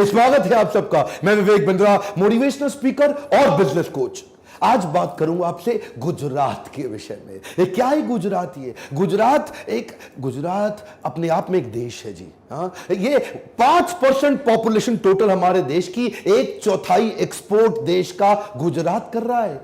स्वागत है आप सबका। मैं विवेक बिंद्रा, मोटिवेशनल स्पीकर और बिजनेस कोच। आज बात करूंगा आपसे गुजरात के विषय में। ये क्या है गुजरात? ये गुजरात अपने आप में एक देश है जी। हाँ, ये 5% पॉपुलेशन टोटल हमारे देश की, 1/4 एक्सपोर्ट देश का गुजरात कर रहा है।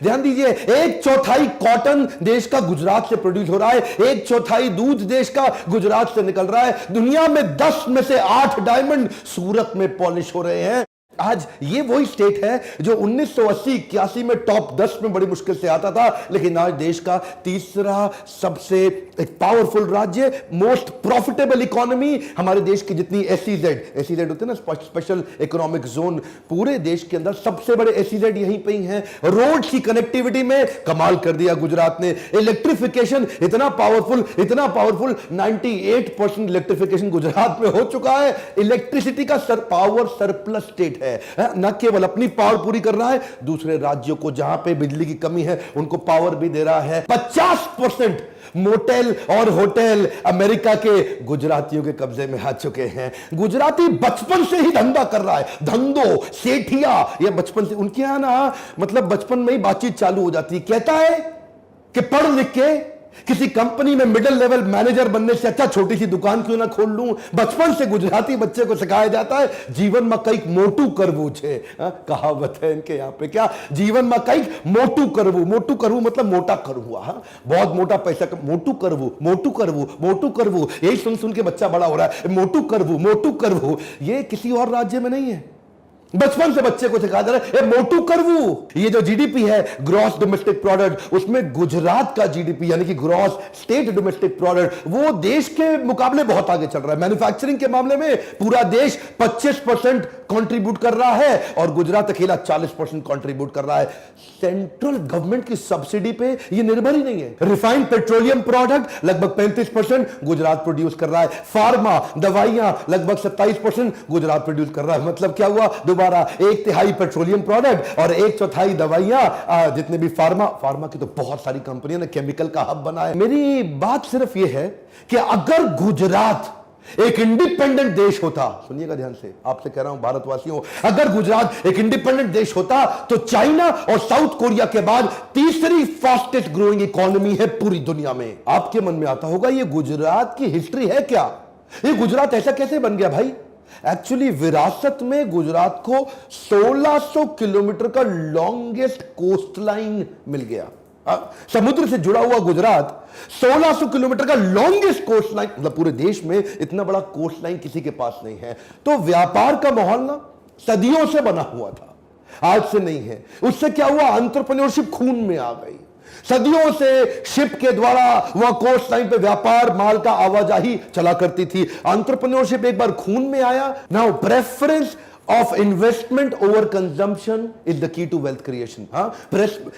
ध्यान दीजिए, 1/4 कॉटन देश का गुजरात से प्रोड्यूस हो रहा है, 1/4 दूध देश का गुजरात से निकल रहा है। दुनिया में 10 में से 8 डायमंड सूरत में पॉलिश हो रहे हैं। आज ये वही स्टेट है जो 1980-81 में टॉप 10 में बड़ी मुश्किल से आता था, लेकिन आज देश का तीसरा सबसे एक पावरफुल राज्य, मोस्ट प्रॉफिटेबल इकोनॉमी। हमारे देश की जितनी एसईजेड होते हैं ना, स्पेशल इकोनॉमिक जोन, पूरे देश के अंदर सबसे बड़े एसईजेड यहीं पे ही हैं। रोड की कनेक्टिविटी में कमाल कर दिया गुजरात ने। इलेक्ट्रिफिकेशन इतना पावरफुल 98% इलेक्ट्रिफिकेशन गुजरात में हो चुका है। इलेक्ट्रिसिटी का पावर सरप्लस स्टेट है। न केवल अपनी पावर पूरी कर रहा है, दूसरे राज्यों को जहां पे बिजली की कमी है उनको पावर भी दे रहा है। 50% मोटेल और होटल अमेरिका के गुजरातियों के कब्जे में आ चुके हैं। गुजराती बचपन से ही धंधा कर रहा है, धंधो सेठिया। ये बचपन से उनके यहां ना, मतलब बचपन में ही बातचीत चालू हो जाती है। कहता है कि पढ़ लिख के किसी कंपनी में मिडिल लेवल मैनेजर बनने से अच्छा छोटी सी दुकान क्यों ना खोल लूं। बचपन से गुजराती बच्चे को सिखाया जाता है, जीवन में कई मोटू करवू छे। कहावत है इनके यहां पे, क्या? जीवन में कई मोटू करवू मतलब मोटा करवू। बहुत मोटा पैसा मोटू करवू। यही सुन सुन के बच्चा बड़ा हो रहा है। मोटू करवू ये किसी और राज्य में नहीं है, बचपन से बच्चे को सिखा दे रहे हैं मोटू करवू। ये जो जीडीपी है, ग्रॉस डोमेस्टिक प्रोडक्ट, उसमें गुजरात का जीडीपी यानी कि ग्रॉस स्टेट डोमेस्टिक प्रोडक्ट, वो देश के मुकाबले बहुत आगे चल रहा है। मैन्युफैक्चरिंग के मामले में पूरा देश 25% कंट्रीब्यूट कर रहा है और गुजरात अकेला 40% कंट्रीब्यूट कर रहा है। सेंट्रल गवर्नमेंट की सब्सिडी पे ये निर्भर ही नहीं है। रिफाइंड पेट्रोलियम प्रोडक्ट लगभग 35% गुजरात प्रोड्यूस कर रहा है। फार्मा दवाइयां लगभग 27% गुजरात प्रोड्यूस कर रहा है। मतलब क्या हुआ? दोबारा 1/3 पेट्रोलियम प्रोडक्ट और 1/4 दवाइयां। जितने भी फार्मा की तो बहुत सारी कंपनियों ने केमिकल का हब बना है। मेरी बात सिर्फ यह है कि अगर गुजरात एक इंडिपेंडेंट देश होता, सुनिएगा ध्यान से, आपसे कह रहा हूं भारतवासियों, अगर गुजरात एक इंडिपेंडेंट देश होता तो चाइना और साउथ कोरिया के बाद तीसरी फास्टेस्ट ग्रोइंग इकोनॉमी है पूरी दुनिया में। आपके मन में आता होगा ये गुजरात की हिस्ट्री है क्या? ये गुजरात ऐसा कैसे बन गया भाई? एक्चुअली विरासत में गुजरात को 1600 किलोमीटर का लॉन्गेस्ट कोस्टलाइन मिल गया। समुद्र से जुड़ा हुआ गुजरात 1600 किलोमीटर का लॉन्गेस्ट कोस्टलाइन, मतलब पूरे देश में इतना बड़ा कोस्टलाइन किसी के पास नहीं है। तो व्यापार का माहौल ना सदियों से बना हुआ था, आज से नहीं है। उससे क्या हुआ? एंटरप्रेन्योरशिप खून में आ गई। सदियों से शिप के द्वारा वह कोस्ट लाइन पे व्यापार, माल का आवाजाही चला करती थी। एंटरप्रेन्योरशिप एक बार खून में आया। Now preference of investment over consumption is the key to wealth creation.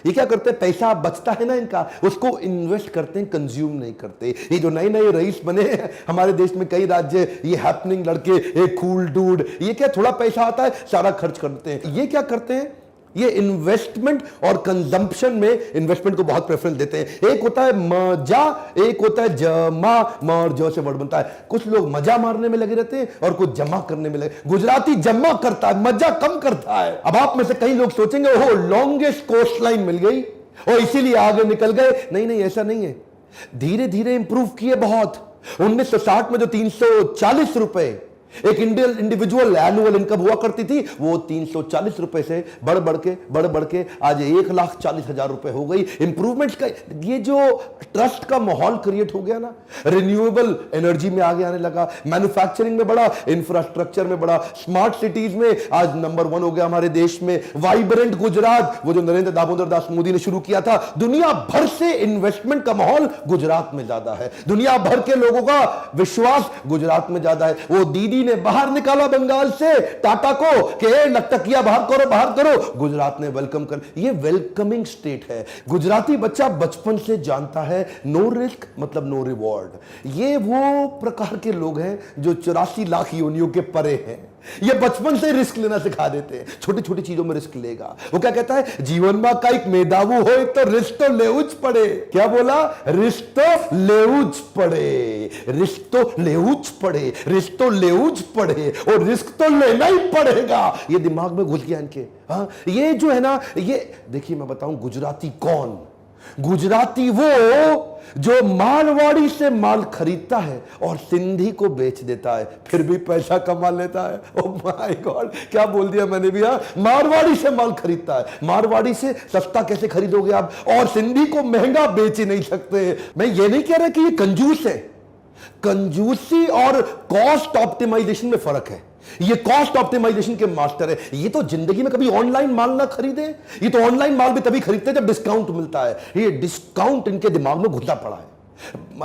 ये क्या करते हैं? पैसा बचता है ना इनका, उसको इन्वेस्ट करते हैं, कंज्यूम नहीं करते। ये जो नए नए रईस बने हैं हमारे देश में, कई राज्य, ये हैपनिंग लड़के, एक कूल डूड, ये क्या थोड़ा पैसा आता है सारा खर्च करते हैं। ये क्या करते हैं? ये इन्वेस्टमेंट और कंजम्पशन में इन्वेस्टमेंट को बहुत प्रेफरेंस देते हैं। एक होता है मजा, एक होता है जमा। जो से वर्ड बनता है। कुछ लोग मजा मारने में लगे रहते हैं और कुछ जमा करने में लगे। गुजराती जमा करता है, मजा कम करता है। अब आप में से कई लोग सोचेंगे ओहो लॉन्गेस्ट कोस्ट लाइन मिल गई और इसीलिए आगे निकल गए। नहीं, ऐसा नहीं है। धीरे धीरे इंप्रूव किए बहुत। 1960 में जो 340 रुपए एक इंडिविजुअल एनुअल इनकम हुआ करती थी, वो 340 रुपए से बढ़ बढ़ के आज 1,40,000 रुपए हो गई। इंप्रूवमेंट्स का ये जो ट्रस्ट का माहौल क्रिएट हो गया ना, रिन्यूएबल एनर्जी में आगे आने लगा, मैन्युफैक्चरिंग में बड़ा, इंफ्रास्ट्रक्चर में बड़ा, स्मार्ट सिटीज में आज नंबर 1 हो गया हमारे देश में। वाइब्रेंट गुजरात, वो जो नरेंद्र दामोदर दास मोदी ने शुरू किया था। दुनिया भर से इन्वेस्टमेंट का माहौल गुजरात में ज्यादा है। दुनिया भर के लोगों का विश्वास गुजरात में ज्यादा है। वो दीदी ने बाहर निकाला बंगाल से टाटा को कि लटकिया बाहर करो, गुजरात ने वेलकम कर। ये वेलकमिंग स्टेट है। गुजराती बच्चा बचपन से जानता है नो रिस्क मतलब नो रिवॉर्ड। ये वो प्रकार के लोग हैं जो 84 लाख योनियों के परे हैं। ये बचपन से रिस्क लेना सिखा देते हैं, छोटी छोटी चीजों में रिस्क लेगा। वो क्या कहता है, जीवन में कई मेदावू हो तो रिस्क तो लेउच पड़े। क्या बोला, रिस्क तो लेउच पड़े, रिस्क तो लेउच पड़े, रिस्क तो लेउच पड़े, और रिस्क तो लेना ही पड़ेगा। ये दिमाग में घुस गया इनके। हाँ, ये जो है ना, ये देखिए मैं बताऊं, गुजराती कौन, गुजराती वो जो मारवाड़ी से माल खरीदता है और सिंधी को बेच देता है, फिर भी पैसा कमा लेता है। ओह माय गॉड, क्या बोल दिया मैंने भी। मारवाड़ी से माल खरीदता है, मारवाड़ी से सस्ता कैसे खरीदोगे आप, और सिंधी को महंगा बेच ही नहीं सकते। मैं ये नहीं कह रहा कि ये कंजूस है, कंजूसी और कॉस्ट ऑप्टिमाइजेशन में फर्क है। ये कॉस्ट ऑप्टिमाइजेशन के मास्टर है। ये तो जिंदगी में कभी ऑनलाइन माल ना खरीदे, ये तो ऑनलाइन माल भी तभी खरीदते जब डिस्काउंट मिलता है। ये डिस्काउंट इनके दिमाग में घुसा पड़ा है।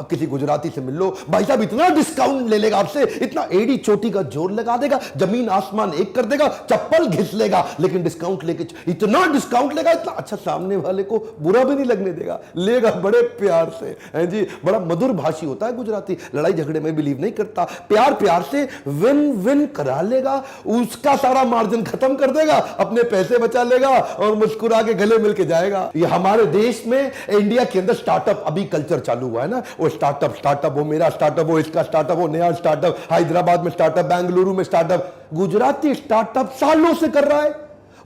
किसी गुजराती से मिल लो, भाई साहब इतना डिस्काउंट ले लेगा आपसे, इतना एड़ी चोटी का जोर लगा देगा, जमीन आसमान एक कर देगा, चप्पल घिस लेगा, लेकिन डिस्काउंट लेके इतना डिस्काउंट लेगा, इतना अच्छा, सामने वाले को बुरा भी नहीं लगने देगा, लेगा बड़े प्यार से। है जी, बड़ा मधुर भाषी होता है गुजराती, लड़ाई झगड़े में बिलीव नहीं करता, प्यार प्यार से विन विन करा लेगा, उसका सारा मार्जिन खत्म कर देगा, अपने पैसे बचा लेगा और मुस्कुरा के गले मिल के जाएगा। ये हमारे देश में, इंडिया के अंदर स्टार्टअप अभी कल्चर चालू हुआ है ना, वो स्टार्टअप, वो मेरा स्टार्टअप, वो इसका स्टार्टअप, वो नया स्टार्टअप, हैदराबाद में स्टार्टअप, बेंगलुरु में स्टार्टअप। गुजराती स्टार्टअप सालों से कर रहा है।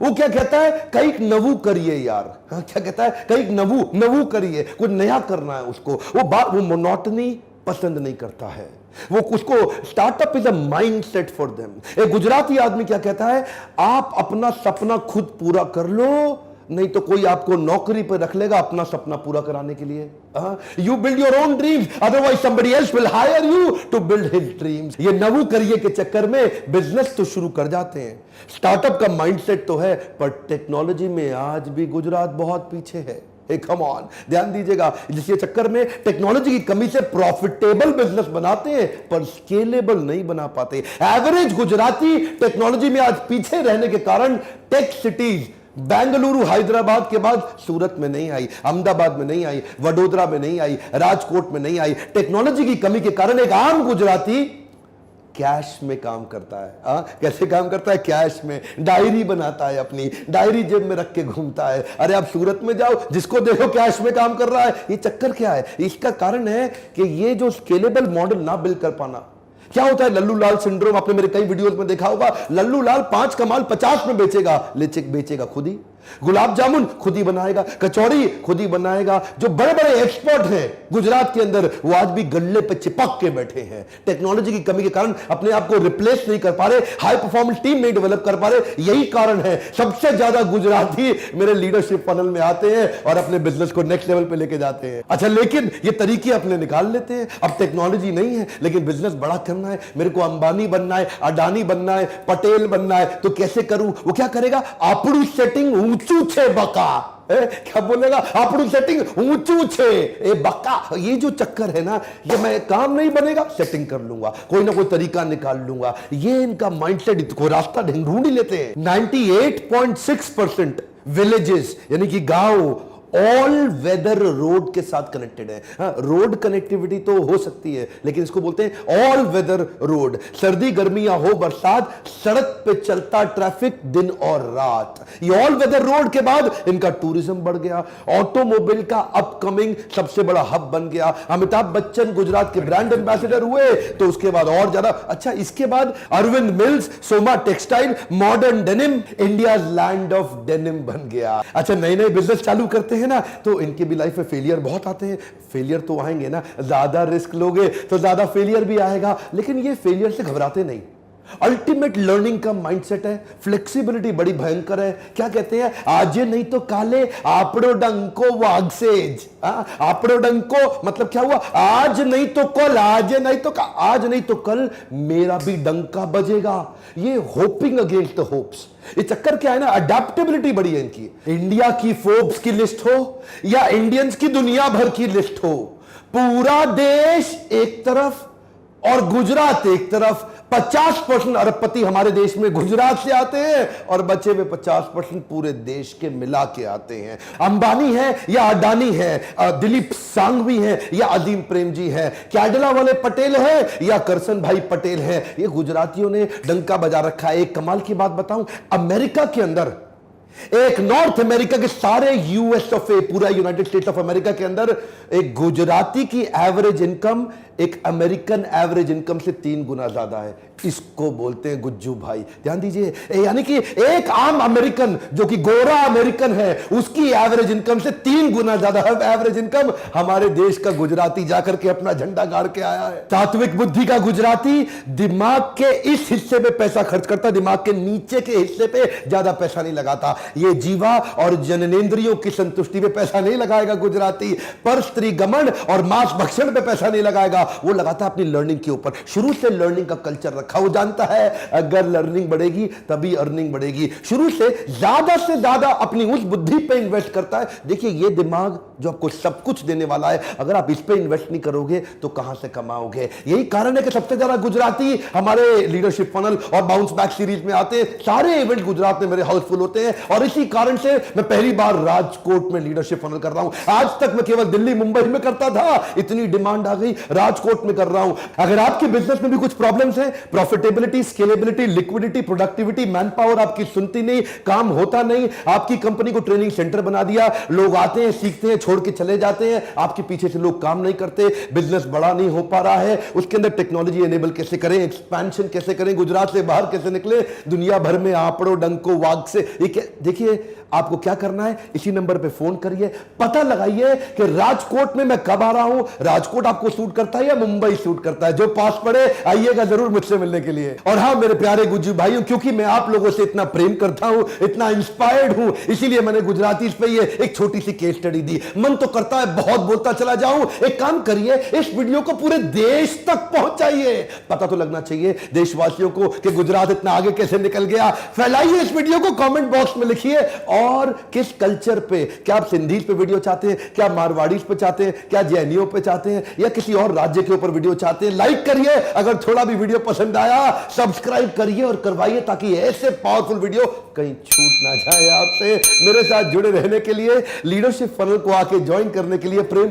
वो क्या कहता है, कई नवू करिए यार। हाँ, क्या कहता है, कई नवू करिए, कुछ नया करना है उसको। वो मोनोटनी पसंद नहीं करता है, वो उसको startup is a mindset for them. एक गुजराती आदमी क्या कहता है, आप अपना सपना खुद पूरा कर लो, नहीं तो कोई आपको नौकरी पर रख लेगा अपना सपना पूरा कराने के लिए। You build your own dreams, otherwise somebody else will hire you to build his dreams. ये नवू करिए के चक्कर में बिजनेस तो शुरू कर जाते हैं। स्टार्टअप का माइंडसेट तो है, पर टेक्नोलॉजी में आज भी गुजरात बहुत पीछे है। कम ऑन, ध्यान दीजिएगा, जिसके चक्कर में टेक्नोलॉजी की कमी से प्रॉफिटेबल बिजनेस बनाते हैं पर स्केलेबल नहीं बना पाते। एवरेज गुजराती टेक्नोलॉजी में आज पीछे रहने के कारण टेक सिटीज बेंगलुरु हैदराबाद के बाद सूरत में नहीं आई, अहमदाबाद में नहीं आई, वडोदरा में नहीं आई, राजकोट में नहीं आई। टेक्नोलॉजी की कमी के कारण एक आम गुजराती कैश में काम करता है। कैसे काम करता है, कैश में डायरी बनाता है, अपनी डायरी जेब में रख के घूमता है। अरे आप सूरत में जाओ, जिसको देखो कैश में काम कर रहा है। ये चक्कर क्या है, इसका कारण है कि ये जो स्केलेबल मॉडल ना बिल्ड कर पाना। क्या होता है, लल्लू लाल सिंड्रोम, आपने मेरे कई वीडियोस में देखा होगा। लल्लू लाल 5 का माल 50 में बेचेगा, बेचेगा खुद ही। गुलाब जामुन खुद ही बनाएगा, कचौड़ी खुद ही बनाएगा। जो बड़े बड़े एक्सपर्ट हैं गुजरात के अंदर, वो आज भी गल्ले पे चिपक के बैठे हैं। टेक्नोलॉजी की कमी के कारण अपने आप को रिप्लेस नहीं कर पा रहे, हाई परफॉर्मेंस टीम नहीं डेवलप कर पा रहे। यही कारण है सबसे ज्यादा गुजराती मेरे लीडरशिप पैनल में आते हैं और अपने बिजनेस को नेक्स्ट लेवल पे लेके जाते हैं। अच्छा, लेकिन ये तरीके अपने निकाल लेते हैं। अब टेक्नोलॉजी नहीं है, लेकिन बिजनेस बड़ा करना है, मेरे को अंबानी बनना है, अडानी बनना है, पटेल बनना है, तो कैसे करूं? वो क्या करेगा, आपड़ू सेटिंग ऊंचू छे बका। क्या बोलेगा, आपड़ू सेटिंग ऊंचू छे ए बका। ये जो चक्कर है ना, ये मैं काम नहीं बनेगा, सेटिंग कर लूंगा, कोई ना कोई तरीका निकाल लूंगा। ये इनका माइंडसेट, को रास्ता ढूंढ ही लेते हैं। 98.6% विलेजेस यानी कि गांव ऑल वेदर रोड के साथ कनेक्टेड है। रोड कनेक्टिविटी तो हो सकती है, लेकिन इसको बोलते हैं ऑल वेदर रोड। सर्दी गर्मी या हो बरसात, सड़क पे चलता ट्रैफिक दिन और रात। ये ऑल वेदर रोड के बाद इनका टूरिज्म बढ़ गया, ऑटोमोबाइल का अपकमिंग सबसे बड़ा हब बन गया। अमिताभ बच्चन गुजरात के ब्रांड एम्बेसडर हुए, तो उसके बाद और ज्यादा अच्छा, इसके बाद Arvind Mills, Soma Textile, Modern Denim, India land of denim बन गया। अच्छा, नए नए बिजनेस चालू करते हैं ना, तो इनके भी लाइफ में फेलियर बहुत आते हैं। फेलियर तो आएंगे ना, ज्यादा रिस्क लोगे तो ज्यादा फेलियर भी आएगा, लेकिन ये फेलियर से घबराते नहीं। अल्टीमेट लर्निंग का माइंडसेट है, फ्लेक्सिबिलिटी बड़ी भयंकर है। क्या कहते हैं, आज नहीं तो काले आपड़ो डंको वागसेज। आपड़ो डंको मतलब क्या हुआ, आज नहीं तो कल, आज नहीं तो कल मेरा भी डंका बजेगा। ये होपिंग अगेंस्ट द होप्स। ये चक्कर क्या है ना, अडेप्टेबिलिटी बड़ी है इनकी। इंडिया की फोर्ब्स की लिस्ट हो या इंडियंस की दुनिया भर की लिस्ट हो, पूरा देश एक तरफ और गुजरात एक तरफ, 50% अरबपति हमारे देश में गुजरात से आते हैं और बचे हुए 50% पूरे देश के मिला के आते हैं। अंबानी है या अडानी है, दिलीप सांघवी है या अजीम प्रेमजी है, कैडला वाले पटेल है या करसन भाई पटेल है, ये गुजरातियों ने डंका बजा रखा है। एक कमाल की बात बताऊं, अमेरिका के अंदर, एक नॉर्थ अमेरिका के सारे यूएस ऑफ ए, पूरा यूनाइटेड स्टेट्स ऑफ अमेरिका के अंदर एक गुजराती की एवरेज इनकम एक अमेरिकन एवरेज इनकम से 3 गुना ज्यादा है। इसको बोलते हैं गुज्जू भाई। ध्यान दीजिए, यानी कि एक आम अमेरिकन जो कि गोरा अमेरिकन है, उसकी एवरेज इनकम से 3 गुना ज्यादा एवरेज इनकम हमारे देश का गुजराती जाकर के अपना झंडा गाड़ के आया है। सात्विक बुद्धि का गुजराती दिमाग के इस हिस्से पे पैसा खर्च करता, दिमाग के नीचे के हिस्से पे ज्यादा पैसा नहीं लगाता। ये जीवा और जननेंद्रियों की संतुष्टि पे पैसा नहीं लगाएगा गुजराती, पर स्त्री गमन और मांस भक्षण पे पैसा नहीं लगाएगा, वो लगाता है अपनी लर्निंग के ऊपर। शुरू से लर्निंग का कल्चर रखा, वो जानता है अगर लर्निंग बढ़ेगी तभी अर्निंग बढ़ेगी। शुरू से ज्यादा अपनी उस बुद्धि पे इन्वेस्ट करता है। देखिए, ये दिमाग जो आपको सब कुछ देने वाला है, अगर आप इस पे इन्वेस्ट नहीं करोगे तो कहां से कमाओगे। यही कारण है कि सबसे ज्यादा गुजराती हमारे लीडरशिप फनल और बाउंस बैक सीरीज में आते हैं। सारे इवेंट गुजरात में मेरे हाउसफुल होते हैं और इसी कारण से मैं पहली बार राजकोट में लीडरशिप फनल कर रहा हूं। आज तक मैं केवल दिल्ली मुंबई में करता था, इतनी डिमांड आ गई, राजकोट में कर रहा हूं। अगर आपके बिजनेस में भी कुछ प्रॉब्लम्स हैं, profitability, scalability, liquidity, productivity, man power आपकी सुनती नहीं, काम होता नहीं, आपकी कंपनी को ट्रेनिंग सेंटर बना दिया, लोग आते हैं, सीखते हैं, छोड़ के चले जाते हैं, आपके पीछे से लोग काम नहीं करते, बिजनेस बड़ा नहीं हो पा रहा है, उसके अंदर टेक्नोलॉजी एनेबल कैसे करें, एक्सपेंशन कैसे करें, गुजरात से बाहर कैसे निकले, दुनिया भर में आपड़ो डंको वाग से। देखिए, आपको क्या करना है, इसी नंबर पे फोन करिए, पता लगाइए कि राजकोट में मैं कब आ रहा हूं, राजकोट आपको सूट करता है या मुंबई सूट करता है। जो पास पड़े आइएगा जरूर मुझसे मिलने के लिए। और हां मेरे प्यारे गुज्जू भाइयों, क्योंकि मैं आप लोगों से इतना प्रेम करता हूं, इतना इंस्पायर्ड हूं, इसीलिए मैंने गुजराती पे ये एक छोटी सी केस स्टडी दी। मन तो करता है बहुत बोलता चला जाऊं, एक काम करिए, इस वीडियो को पूरे देश तक पहुंचाइए। पता तो लगना चाहिए देशवासियों को कि गुजरात इतना आगे कैसे निकल गया। फैलाइए इस वीडियो को, कमेंट बॉक्स में लिखिए और किस कल्चर पे, क्या आप सिंधी पे वीडियो चाहते हैं, क्या मारवाड़ी पे चाहते हैं, क्या जैनियों पे चाहते हैं, या किसी और राज्य के ऊपर वीडियो चाहते हैं। लाइक करिए, अगर थोड़ा भी वीडियो पसंद आया सब्सक्राइब करिए और करवाइए, ताकि ऐसे पावरफुल वीडियो कहीं छूट ना जाए। आपसे मेरे साथ जुड़े रहने के लिए, लीडरशिप फनल को आके ज्वाइन करने के लिए प्रेम